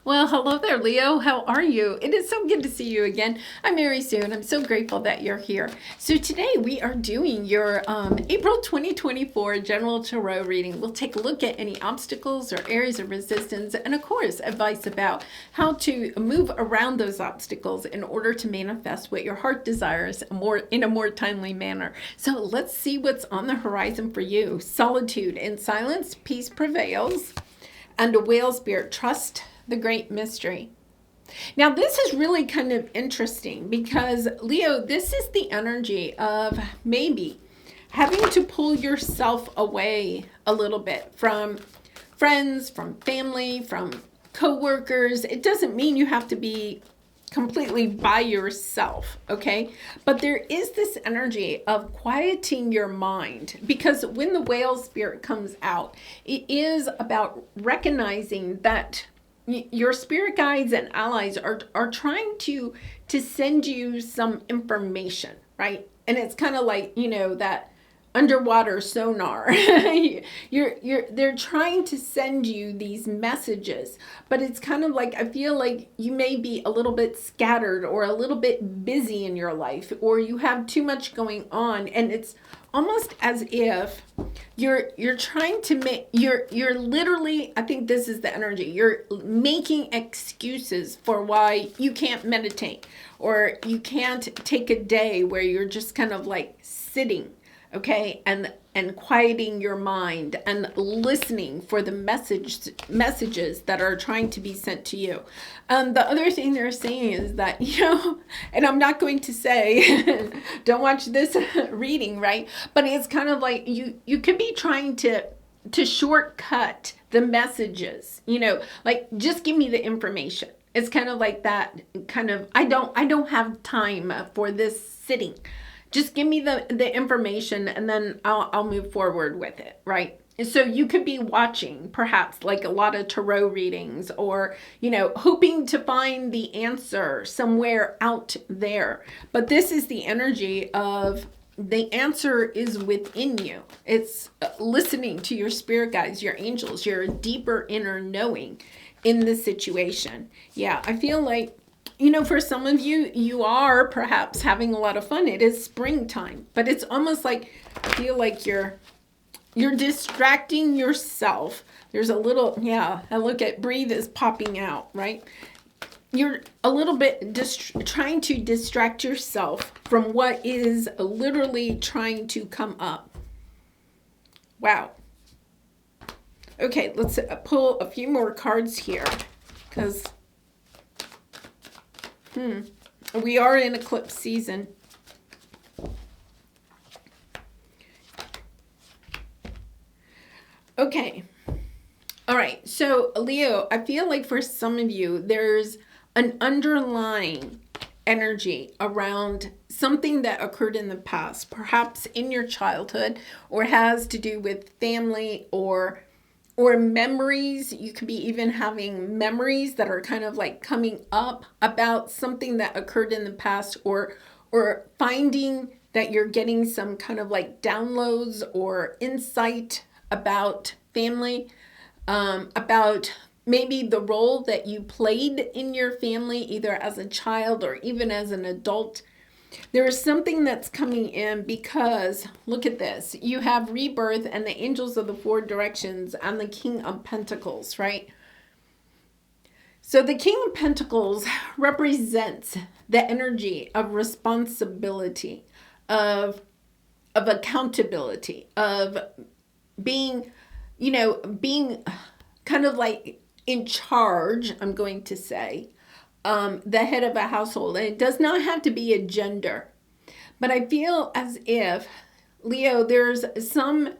Well, hello there, Leo. How are you? It is so good to see you again. I'm Mary Sue, and I'm so grateful that you're here. So today we are doing your April 2024 General Tarot reading. We'll take a look at any obstacles or areas of resistance, and of course, advice about how to move around those obstacles in order to manifest what your heart desires in a more timely manner. So let's see what's on the horizon for you. Solitude and silence, peace prevails. And a whale spirit, trust the great mystery. Now, this is really kind of interesting because, Leo, this is the energy of maybe having to pull yourself away a little bit from friends, from family, from coworkers. It doesn't mean you have to be completely by yourself, okay? But there is this energy of quieting your mind, because when the whale spirit comes out, it is about recognizing that your spirit guides and allies are trying to send you some information, right? And it's kind of like, that underwater sonar. They're trying to send you these messages, but it's kind of like, I feel like you may be a little bit scattered or a little bit busy in your life, or you have too much going on, and it's almost as if you're trying to make, you're literally, I think this is the energy, you're making excuses for why you can't meditate, or you can't take a day where you're just kind of like sitting, okay, and quieting your mind and listening for the messages that are trying to be sent to you. The other thing they're saying is that, and I'm not going to say, don't watch this reading, right? But it's kind of like you could be trying to shortcut the messages, like just give me the information. It's kind of like that kind of, I don't have time for this sitting. Just give me the information, and then I'll move forward with it, right? So you could be watching perhaps like a lot of tarot readings, or, hoping to find the answer somewhere out there. But this is the energy of the answer is within you. It's listening to your spirit guides, your angels, your deeper inner knowing in the situation. Yeah, I feel like, for some of you, you are perhaps having a lot of fun. It is springtime, but it's almost like, I feel like you're distracting yourself. There's a little, I look at breathe is popping out, right? You're a little bit trying to distract yourself from what is literally trying to come up. Wow. Okay, let's pull a few more cards here, because we are in eclipse season. Okay. All right. So, Leo, I feel like for some of you, there's an underlying energy around something that occurred in the past, perhaps in your childhood, or has to do with family or memories. You could be even having memories that are kind of like coming up about something that occurred in the past, or finding that you're getting some kind of like downloads or insight about family, about maybe the role that you played in your family, either as a child or even as an adult. There is something that's coming in, because look at this. You have rebirth and the angels of the four directions and the King of Pentacles, right? So the King of Pentacles represents the energy of responsibility, of accountability, of being, being kind of like in charge, I'm going to say. The head of a household. And it does not have to be a gender. But I feel as if, Leo, there's some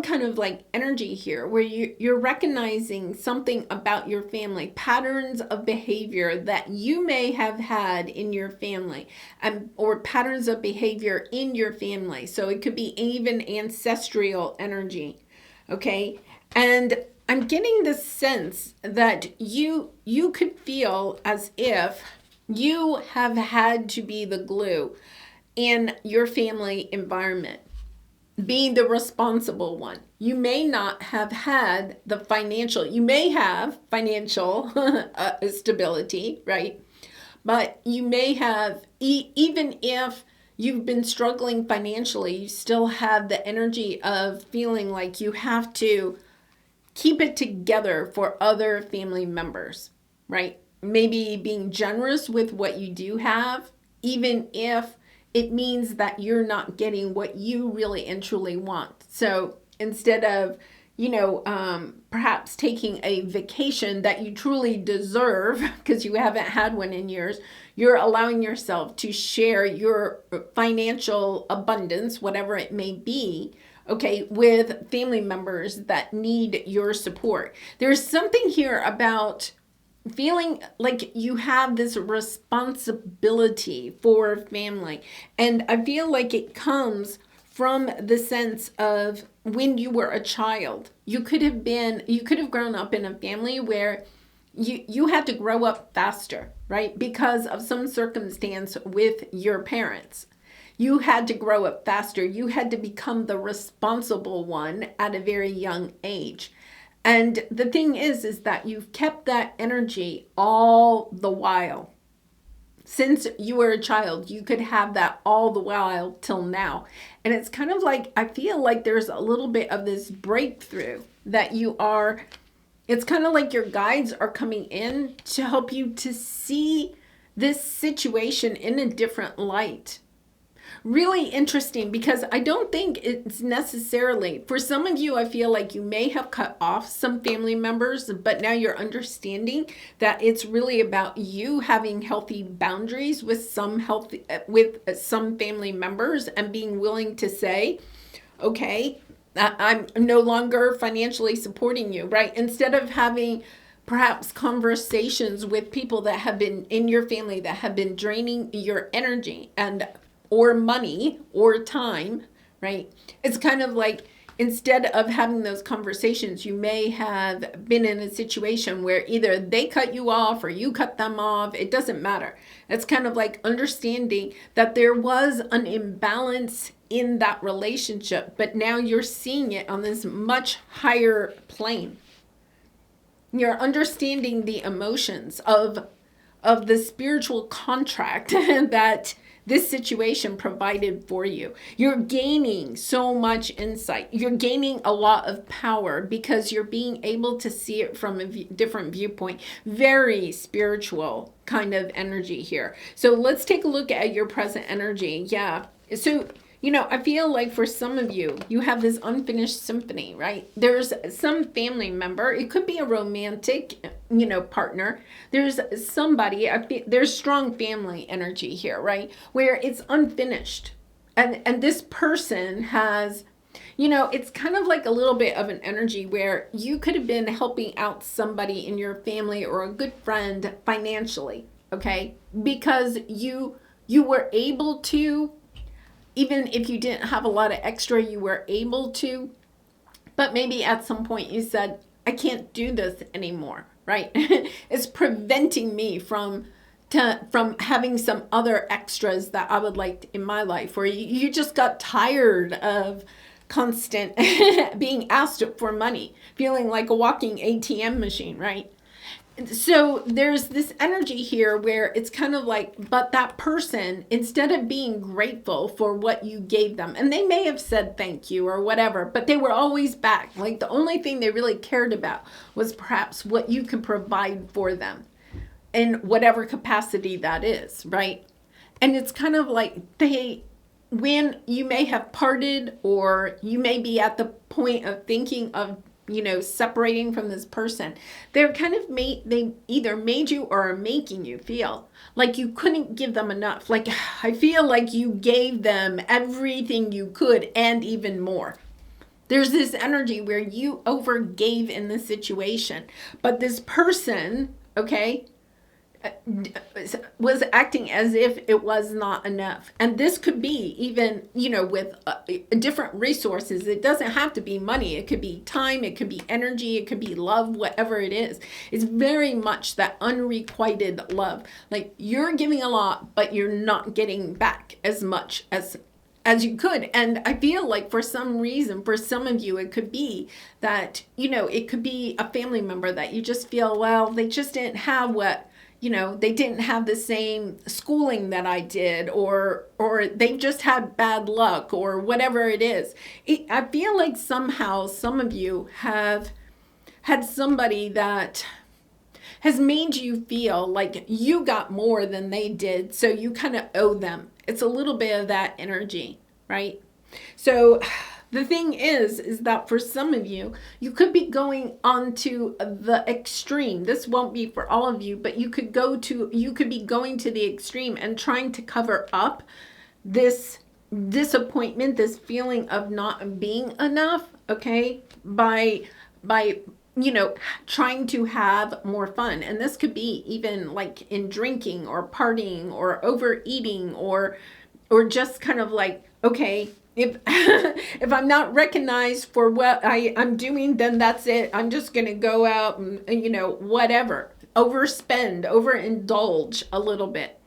kind of like energy here where you're recognizing something about your family, patterns of behavior that you may have had in your family, or patterns of behavior in your family. So it could be even ancestral energy, okay? And I'm getting the sense that you could feel as if you have had to be the glue in your family environment. being the responsible one. You may not have had the financial, you may have financial stability, right? But you may have, even if you've been struggling financially, you still have the energy of feeling like you have to keep it together for other family members, right? Maybe being generous with what you do have, even if it means that you're not getting what you really and truly want. So instead of, perhaps taking a vacation that you truly deserve because you haven't had one in years, you're allowing yourself to share your financial abundance, whatever it may be, okay, with family members that need your support. There's something here about feeling like you have this responsibility for family. And I feel like it comes from the sense of when you were a child. You could have grown up in a family where you had to grow up faster, right? Because of some circumstance with your parents. You had to grow up faster. You had to become the responsible one at a very young age. And the thing is that you've kept that energy all the while. Since you were a child, you could have that all the while till now. And it's kind of like, I feel like there's a little bit of this breakthrough that it's kind of like your guides are coming in to help you to see this situation in a different light. Really interesting, because I don't think it's necessarily, for some of you, I feel like you may have cut off some family members, but now you're understanding that it's really about you having healthy boundaries with some family members and being willing to say, okay, I'm no longer financially supporting you, right? Instead of having perhaps conversations with people that have been in your family that have been draining your energy or money or time, right? It's kind of like, instead of having those conversations, you may have been in a situation where either they cut you off or you cut them off. It doesn't matter. It's kind of like understanding that there was an imbalance in that relationship, but now you're seeing it on this much higher plane. You're understanding the emotions of the spiritual contract that this situation provided for you. You're gaining so much insight. You're gaining a lot of power because you're being able to see it from a different viewpoint. Very spiritual kind of energy here. So let's take a look at your present energy. Yeah. So, I feel like for some of you, you have this unfinished symphony, right? There's some family member. It could be a romantic, partner. There's somebody, there's strong family energy here, right? Where it's unfinished. And this person has, it's kind of like a little bit of an energy where you could have been helping out somebody in your family or a good friend financially, okay? Because you were able to, even if you didn't have a lot of extra, you were able to, but maybe at some point you said, I can't do this anymore, right? It's preventing me from having some other extras that I would like in my life, or you just got tired of constant being asked for money, feeling like a walking ATM machine, right? So there's this energy here where it's kind of like, but that person, instead of being grateful for what you gave them, and they may have said thank you or whatever, but they were always back. Like the only thing they really cared about was perhaps what you could provide for them in whatever capacity that is, right? And it's kind of like when you may have parted, or you may be at the point of thinking of separating from this person, they're kind of they either made you or are making you feel like you couldn't give them enough. Like, I feel like you gave them everything you could and even more. There's this energy where you overgave in this situation, but this person, okay, was acting as if it was not enough. And this could be even, with different resources. It doesn't have to be money. It could be time. It could be energy. It could be love, whatever it is. It's very much that unrequited love. Like, you're giving a lot, but you're not getting back as much as as you could. And I feel like for some reason, for some of you, it could be that, it could be a family member that you just feel, well, they just didn't have they didn't have the same schooling that I did, or they just had bad luck, or whatever it is. I feel like somehow some of you have had somebody that has made you feel like you got more than they did, so you kind of owe them. It's a little bit of that energy, right? So the thing is that for some of you, you could be going on to the extreme. This won't be for all of you, but you could be going to the extreme and trying to cover up this disappointment, this feeling of not being enough, okay? By trying to have more fun. And this could be even like in drinking or partying or overeating, or just kind of like, okay, if if I'm not recognized for what I'm doing, then that's it. I'm just going to go out and, whatever, overspend, overindulge a little bit.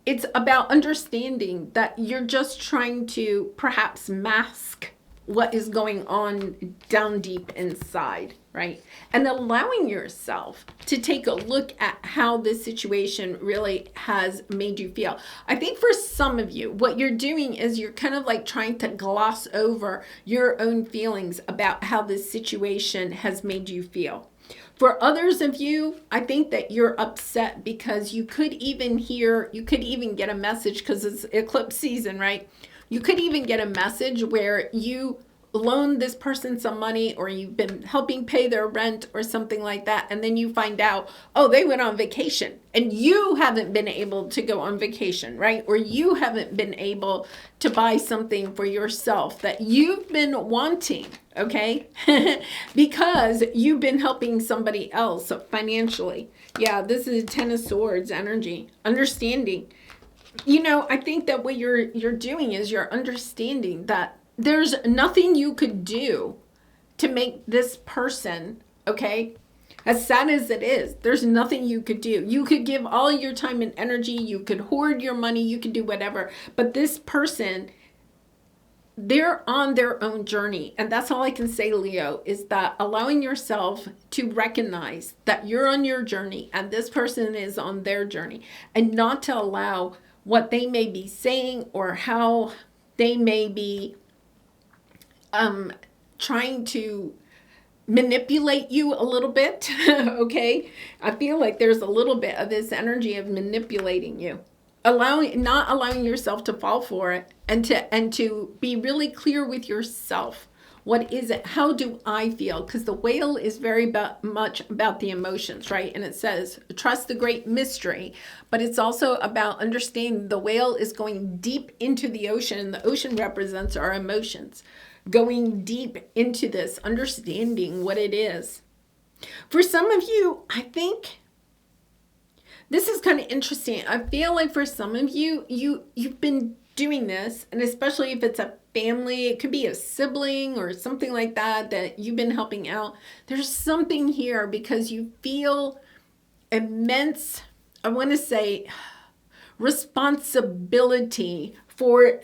It's about understanding that you're just trying to perhaps mask what is going on down deep inside, right? And allowing yourself to take a look at how this situation really has made you feel. I think for some of you, what you're doing is you're kind of like trying to gloss over your own feelings about how this situation has made you feel. For others of you, I think that you're upset because you could even get a message, because it's eclipse season, right? You could even get a message where you loaned this person some money, or you've been helping pay their rent or something like that, and then you find out, oh, they went on vacation and you haven't been able to go on vacation, right? Or you haven't been able to buy something for yourself that you've been wanting, okay? Because you've been helping somebody else financially. Yeah, this is Ten of Swords energy. Understanding. I think that what you're doing is you're understanding that there's nothing you could do to make this person, okay, as sad as it is, there's nothing you could do. You could give all your time and energy, you could hoard your money, you could do whatever, but this person, they're on their own journey. And that's all I can say, Leo, is that allowing yourself to recognize that you're on your journey and this person is on their journey, and not to allow what they may be saying or how they may be trying to manipulate you a little bit, okay? I feel like there's a little bit of this energy of manipulating you, not allowing yourself to fall for it, and to be really clear with yourself. What is it? How do I feel? Because the whale is very much about the emotions, right? And it says, trust the great mystery. But it's also about understanding the whale is going deep into the ocean. And the ocean represents our emotions. Going deep into this, understanding what it is. For some of you, I think this is kind of interesting. I feel like for some of you, you've been doing this, and especially if it's a family, it could be a sibling or something like that you've been helping out. There's something here because you feel immense, I want to say, responsibility for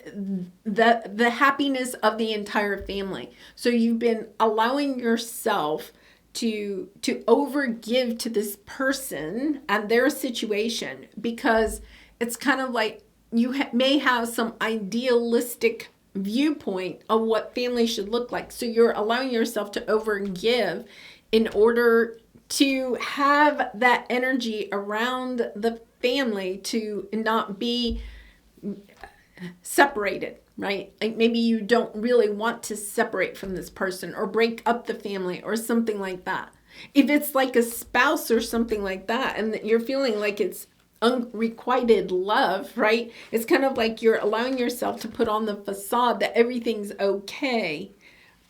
the happiness of the entire family. So you've been allowing yourself to overgive to this person and their situation, because it's kind of like you may have some idealistic viewpoint of what family should look like. So you're allowing yourself to overgive in order to have that energy around the family to not be separated, right? Like maybe you don't really want to separate from this person or break up the family or something like that. If it's like a spouse or something like that, and you're feeling like it's unrequited love, right? It's kind of like you're allowing yourself to put on the facade that everything's okay,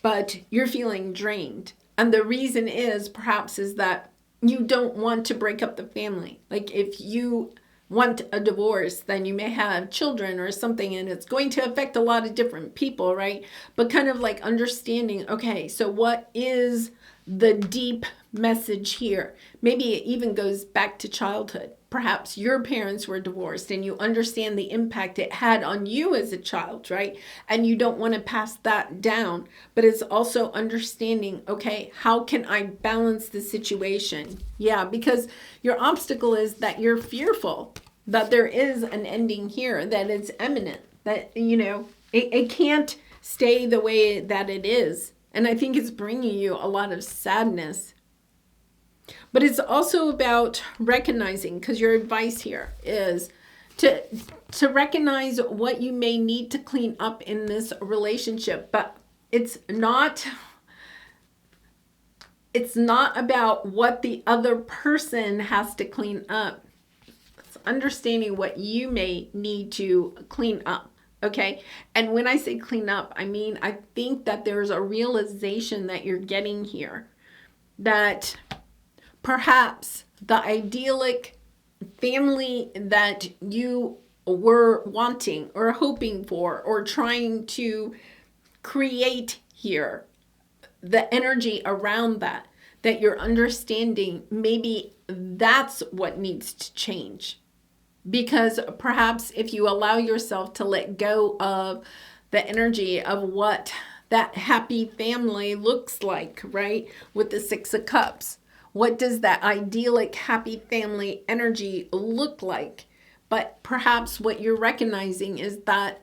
but you're feeling drained. And the reason is perhaps is that you don't want to break up the family. Like if you want a divorce, then you may have children or something, and it's going to affect a lot of different people, right? But kind of like understanding, okay, so what is the deep message here. Maybe it even goes back to childhood. Perhaps your parents were divorced and you understand the impact it had on you as a child, right? And you don't want to pass that down, but it's also understanding, okay, how can I balance the situation? Yeah, because your obstacle is that you're fearful that there is an ending here, that it's imminent, that, it can't stay the way that it is. And I think it's bringing you a lot of sadness. But it's also about recognizing, because your advice here is to recognize what you may need to clean up in this relationship. But it's not about what the other person has to clean up. It's understanding what you may need to clean up. Okay. And when I say clean up, I mean, I think that there's a realization that you're getting here that perhaps the idyllic family that you were wanting or hoping for or trying to create here, the energy around that you're understanding, maybe that's what needs to change. Because perhaps if you allow yourself to let go of the energy of what that happy family looks like, right? With the Six of Cups. What does that idyllic happy family energy look like? But perhaps what you're recognizing is that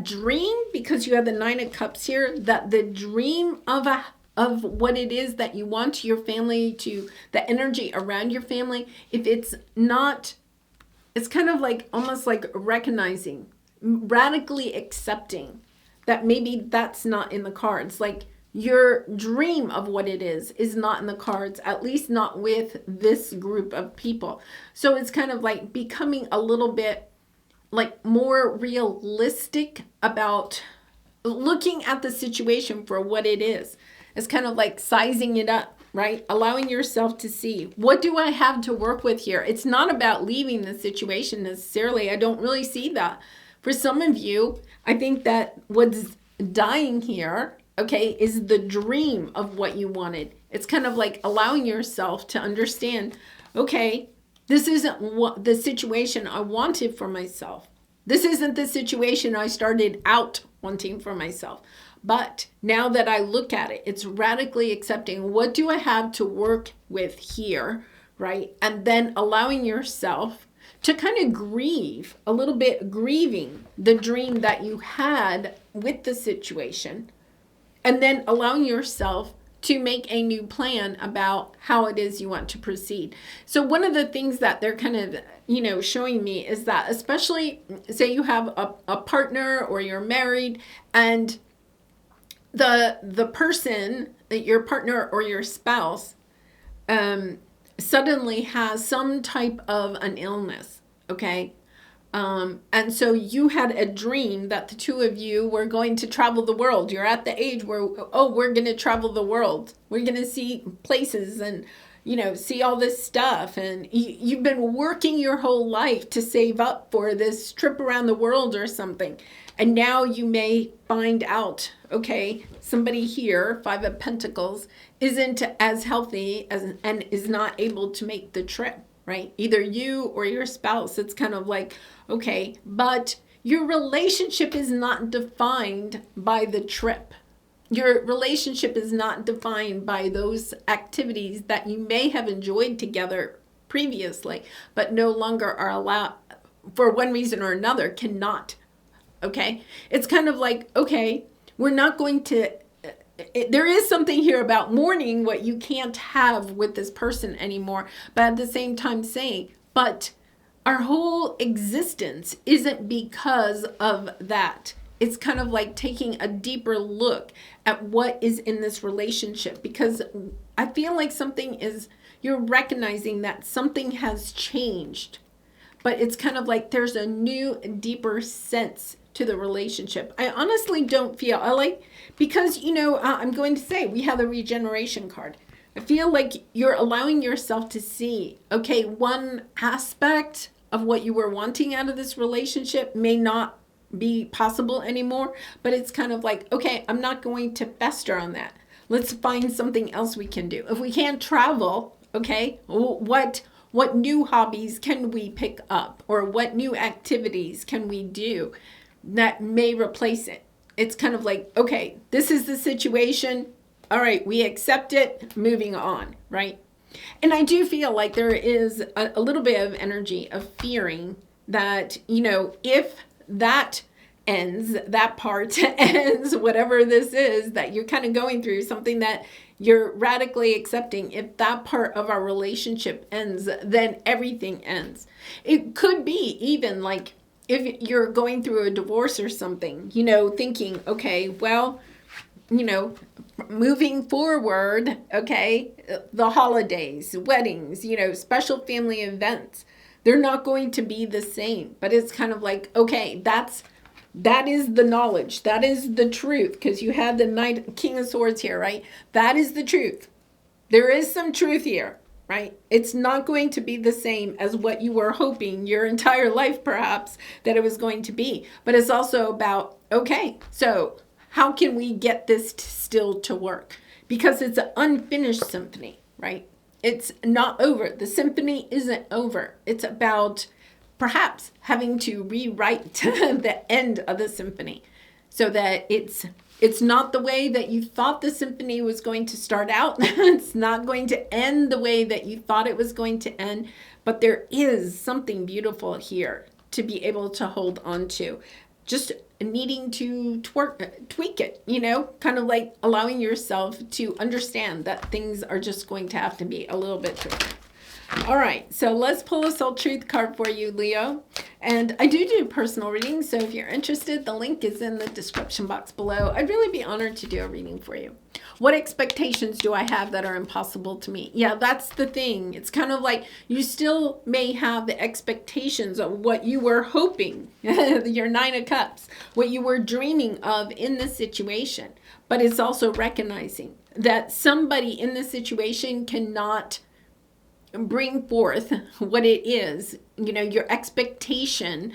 dream, because you have the Nine of Cups here, that the dream of what it is that you want your family to, the energy around your family, if it's not, it's kind of like almost like recognizing, radically accepting that maybe that's not in the cards. Like your dream of what it is not in the cards, at least not with this group of people. So it's kind of like becoming a little bit like more realistic about looking at the situation for what it is. It's kind of like sizing it up, right? Allowing yourself to see, what do I have to work with here? It's not about leaving the situation necessarily. I don't really see that. For some of you, I think that what's dying here, okay, is the dream of what you wanted. It's kind of like allowing yourself to understand, okay, this isn't what the situation I wanted for myself. This isn't the situation I started out wanting for myself. But now that I look at it, it's radically accepting, what do I have to work with here, right? And then allowing yourself to kind of grieve, a little bit grieving the dream that you had with the situation. And then allowing yourself to make a new plan about how it is you want to proceed. So one of the things that they're kind of, showing me is that, especially say you have a partner or you're married, and the person, your partner or your spouse, suddenly has some type of an illness, okay? And so you had a dream that the two of you were going to travel the world. You're at the age where, we're going to travel the world. We're going to see places and, see all this stuff. And you've been working your whole life to save up for this trip around the world or something. And now you may find out, okay, somebody here, Five of Pentacles, isn't as healthy and is not able to make the trip, right? Either you or your spouse. It's kind of like, okay, but your relationship is not defined by the trip. Your relationship is not defined by those activities that you may have enjoyed together previously, but no longer are allowed, for one reason or another, cannot. Okay? It's kind of like, okay, we're not going to, there is something here about mourning what you can't have with this person anymore, but at the same time saying, but our whole existence isn't because of that. It's kind of like taking a deeper look at what is in this relationship, because I feel like you're recognizing that something has changed, but it's kind of like there's a new, deeper sense to the relationship. I honestly don't feel, because, I'm going to say we have the regeneration card. I feel like you're allowing yourself to see, okay, one aspect of what you were wanting out of this relationship may not be possible anymore, but it's kind of like, okay, I'm not going to fester on that. let's find something else we can do. If we can't travel, okay, what new hobbies can we pick up, or what new activities can we do that may replace it? It's kind of like, okay, this is the situation. All right, we accept it, moving on, right? And I do feel like there is a little bit of energy of fearing that, if that ends, that part ends, whatever this is that you're kind of going through, something that you're radically accepting, if that part of our relationship ends, then everything ends. It could be even like if you're going through a divorce or something, thinking, okay, well, moving forward, okay, the holidays, weddings, special family events, they're not going to be the same. But it's kind of like, okay, that is the knowledge. That is the truth. Because you have the King of Swords here, right? That is the truth. There is some truth here, right? It's not going to be the same as what you were hoping your entire life, perhaps, that it was going to be. But it's also about, okay, so how can we get this still to work? Because it's an unfinished symphony, right? It's not over. The symphony isn't over. It's about perhaps having to rewrite the end of the symphony so that it's not the way that you thought the symphony was going to start out. It's not going to end the way that you thought it was going to end. But there is something beautiful here to be able to hold on to. Just needing to tweak it, kind of like allowing yourself to understand that things are just going to have to be a little bit different. All right, so let's pull a soul truth card for you, Leo. And I do personal readings, so if you're interested, the link is in the description box below. I'd really be honored to do a reading for you. What expectations do I have that are impossible to meet? Yeah, that's the thing. It's kind of like you still may have the expectations of what you were hoping, your 9 of Cups, what you were dreaming of in this situation. But it's also recognizing that somebody in this situation cannot bring forth what it is, your expectation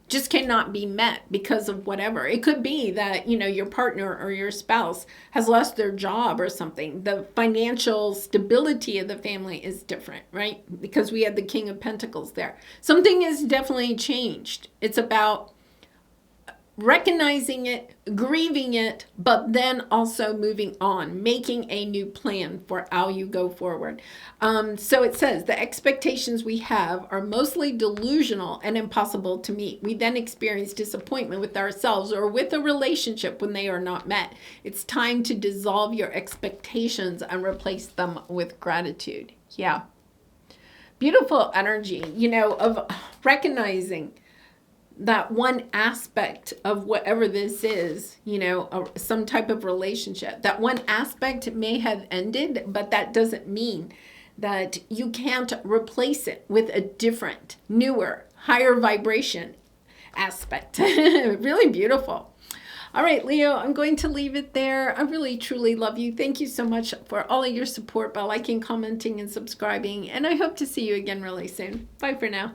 just cannot be met because of whatever. It could be that, your partner or your spouse has lost their job or something. The financial stability of the family is different, right? Because we had the King of Pentacles there. Something has definitely changed. It's about recognizing it, grieving it, but then also moving on, making a new plan for how you go forward. So it says the expectations we have are mostly delusional and impossible to meet. We then experience disappointment with ourselves or with a relationship when they are not met. It's time to dissolve your expectations and replace them with gratitude. Yeah. Beautiful energy, of recognizing that one aspect of whatever this is, some type of relationship, that one aspect may have ended, but that doesn't mean that you can't replace it with a different, newer, higher vibration aspect. Really beautiful. All right, Leo, I'm going to leave it there. I really, truly love you. Thank you so much for all of your support by liking, commenting, and subscribing. And I hope to see you again really soon. Bye for now.